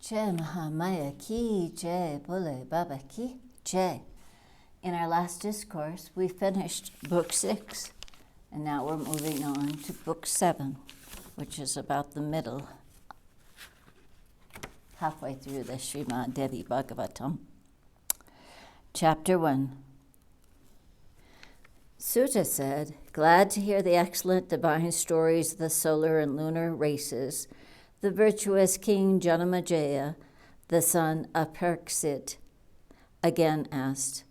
Jai Mahamaya ki Jai Bole Baba ki Jai. In our last discourse, we finished Book 6, and now we're moving on to Book 7, which is about the middle, halfway through the Srimad Devi Bhagavatam. Chapter 1. Sutta said, "Glad to hear the excellent divine stories of the solar and lunar races, the virtuous King Janamejaya, the son of Pariksit, again asked,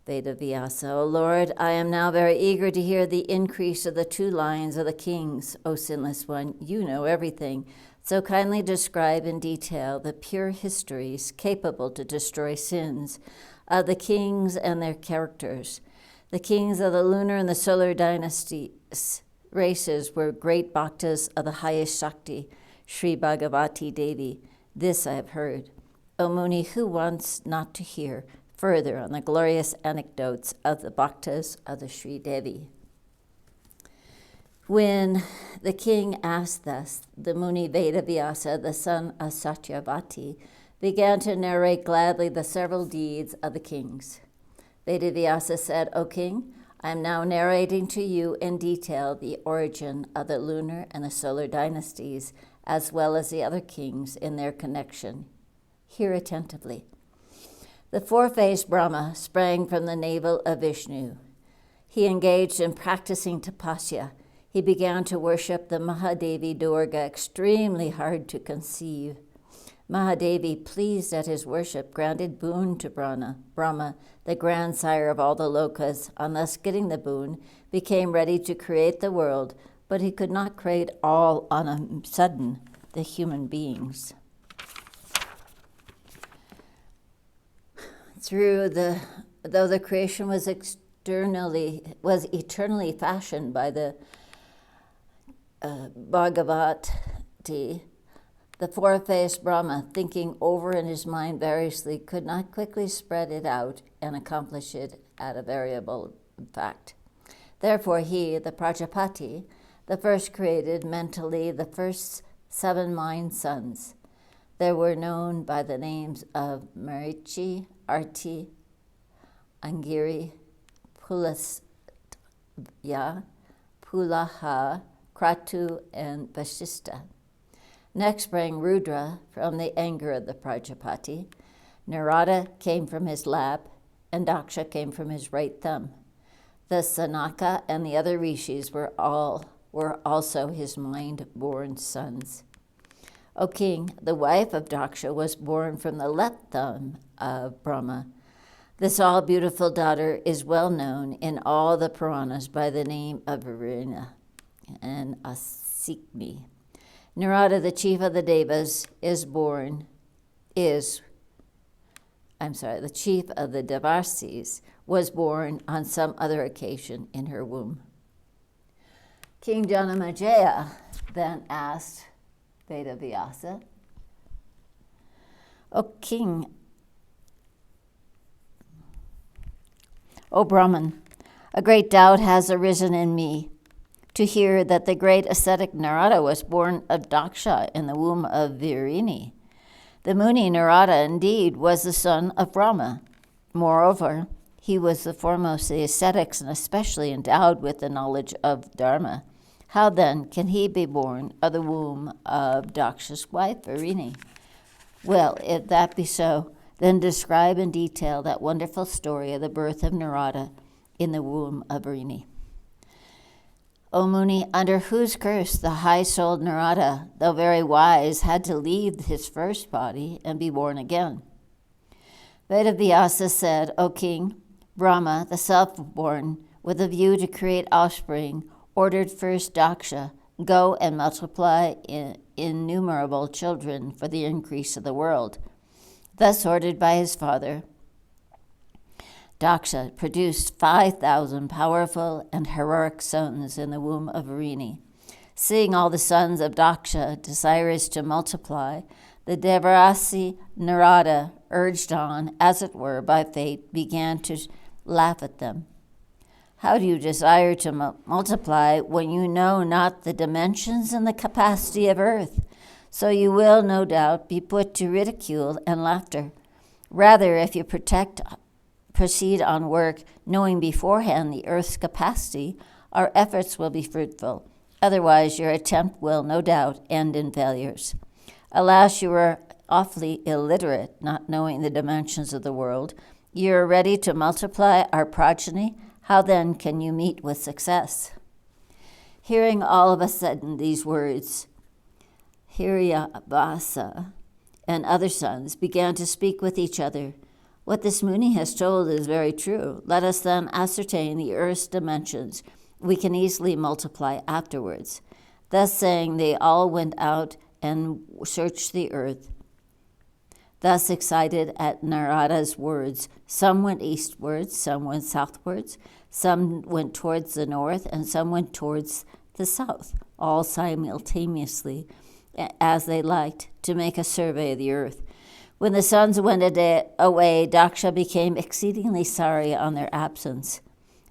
Vedavyasa, O Lord, I am now very eager to hear the increase of the two lines of the kings. O sinless one, you know everything. So kindly describe in detail the pure histories capable to destroy sins of the kings and their characters. The kings of the lunar and the solar dynasties races were great bhaktas of the highest Shakti, Sri Bhagavati Devi. This I have heard. O Muni, who wants not to hear further on the glorious anecdotes of the bhaktas of the Sri Devi?" When the king asked thus, the Muni Vedavyasa, the son of Satyavati, began to narrate gladly the several deeds of the kings. Vedavyasa said, "O king, I am now narrating to you in detail the origin of the lunar and the solar dynasties, as well as the other kings in their connection. Hear attentively. The four-faced Brahma sprang from the navel of Vishnu. He engaged in practicing tapasya. He began to worship the Mahadevi Durga, extremely hard to conceive. Mahadevi, pleased at his worship, granted boon to Brahma, the grandsire of all the lokas, on thus getting the boon, became ready to create the world, but he could not create all on a sudden, the human beings. Though the creation was eternally fashioned by the Bhagavati, the four-faced Brahma, thinking over in his mind variously, could not quickly spread it out and accomplish it at a variable fact. Therefore he, the Prajapati, the first created mentally the first 7 mind sons. They were known by the names of Marichi, Arti, Angiri, Pulasya, Pulaha, Kratu, and Vashishta. Next sprang Rudra from the anger of the Prajapati. Narada came from his lap, and Daksha came from his right thumb. The Sanaka and the other rishis were also his mind-born sons. O king, the wife of Daksha was born from the left thumb of Brahma. This all-beautiful daughter is well known in all the Puranas by the name of Virina and Asikni. Narada, the chief of the Devas, the chief of the Devasis, was born on some other occasion in her womb. King Janamejaya then asked Vedavyasa, O king, O Brahman, a great doubt has arisen in me to hear that the great ascetic Narada was born of Daksha in the womb of Virini. The Muni Narada indeed was the son of Brahma. Moreover, he was the foremost of the ascetics and especially endowed with the knowledge of Dharma. How then can he be born of the womb of Daksha's wife, Virini? Well, if that be so, then describe in detail that wonderful story of the birth of Narada in the womb of Virini. O Muni, under whose curse the high-souled Narada, though very wise, had to leave his first body and be born again. Vedavyasa said, O king, Brahma, the self-born, with a view to create offspring, ordered first Daksha, go and multiply innumerable children for the increase of the world. Thus ordered by his father, Daksha produced 5,000 powerful and heroic sons in the womb of Virini. Seeing all the sons of Daksha desirous to multiply, the Devarasi Narada, urged on, as it were, by fate, began to laugh at them. How do you desire to multiply when you know not the dimensions and the capacity of earth? So you will, no doubt, be put to ridicule and laughter. Rather, if you proceed on work, knowing beforehand the earth's capacity, our efforts will be fruitful. Otherwise, your attempt will, no doubt, end in failures. Alas, you are awfully illiterate, not knowing the dimensions of the world. You are ready to multiply our progeny. How then can you meet with success? Hearing all of a sudden these words, Hiryabhasa and other sons began to speak with each other. What this Muni has told is very true. Let us then ascertain the earth's dimensions. We can easily multiply afterwards. Thus saying, they all went out and searched the earth. Thus excited at Narada's words, some went eastwards, some went southwards, some went towards the north, and some went towards the south, all simultaneously, as they liked, to make a survey of the earth. When the sons went away, Daksha became exceedingly sorry on their absence.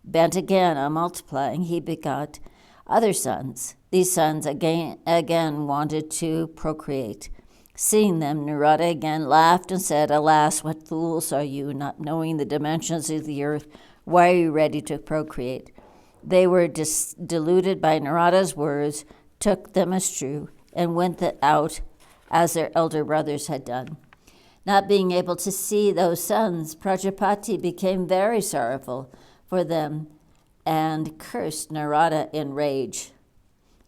Bent again on multiplying, he begot other sons. These sons again wanted to procreate. Seeing them, Narada again laughed and said, Alas, what fools are you, not knowing the dimensions of the earth? Why are you ready to procreate? They were deluded by Narada's words, took them as true, and went out as their elder brothers had done. Not being able to see those sons, Prajapati became very sorrowful for them and cursed Narada in rage.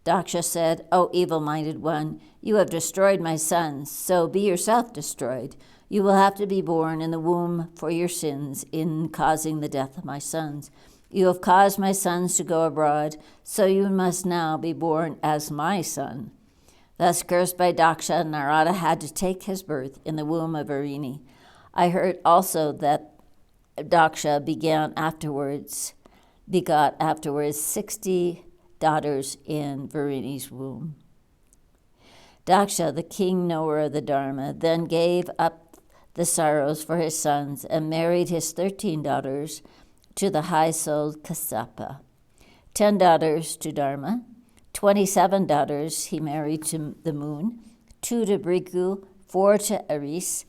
Daksha said, O evil-minded one, you have destroyed my sons, so be yourself destroyed. You will have to be born in the womb for your sins in causing the death of my sons. You have caused my sons to go abroad, so you must now be born as my son. Thus cursed by Daksha, Narada had to take his birth in the womb of Varini. I heard also that Daksha begot afterwards 60 daughters in Varini's womb. Daksha, the king knower of the Dharma, then gave up the sorrows for his sons and married his 13 daughters to the high-souled Kassapa, 10 daughters to Dharma, 27 daughters he married to the moon, 2 to Brigu, 4 to Aris,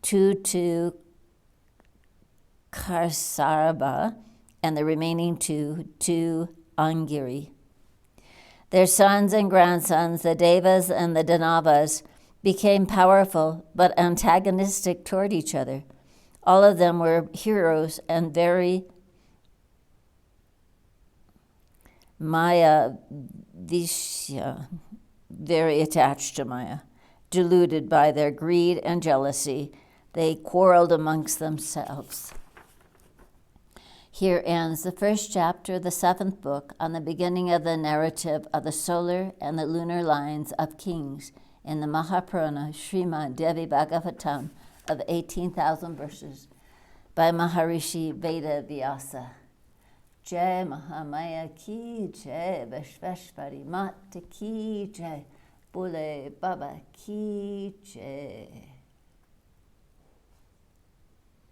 2 to Karsaraba, and the remaining 2 to Angiri. Their sons and grandsons, the Devas and the Danavas, became powerful but antagonistic toward each other. All of them were heroes and very Maya Vishya, very attached to Maya. Deluded by their greed and jealousy, they quarreled amongst themselves. Here ends the first chapter of the 7th book on the beginning of the narrative of the solar and the lunar lines of kings in the Mahapurana Srimad Devi Bhagavatam of 18,000 verses by Maharishi Veda Vyasa. Jai Mahamaya ki jai, Vishveshwari Mata ki jai, Bole Baba ki jai.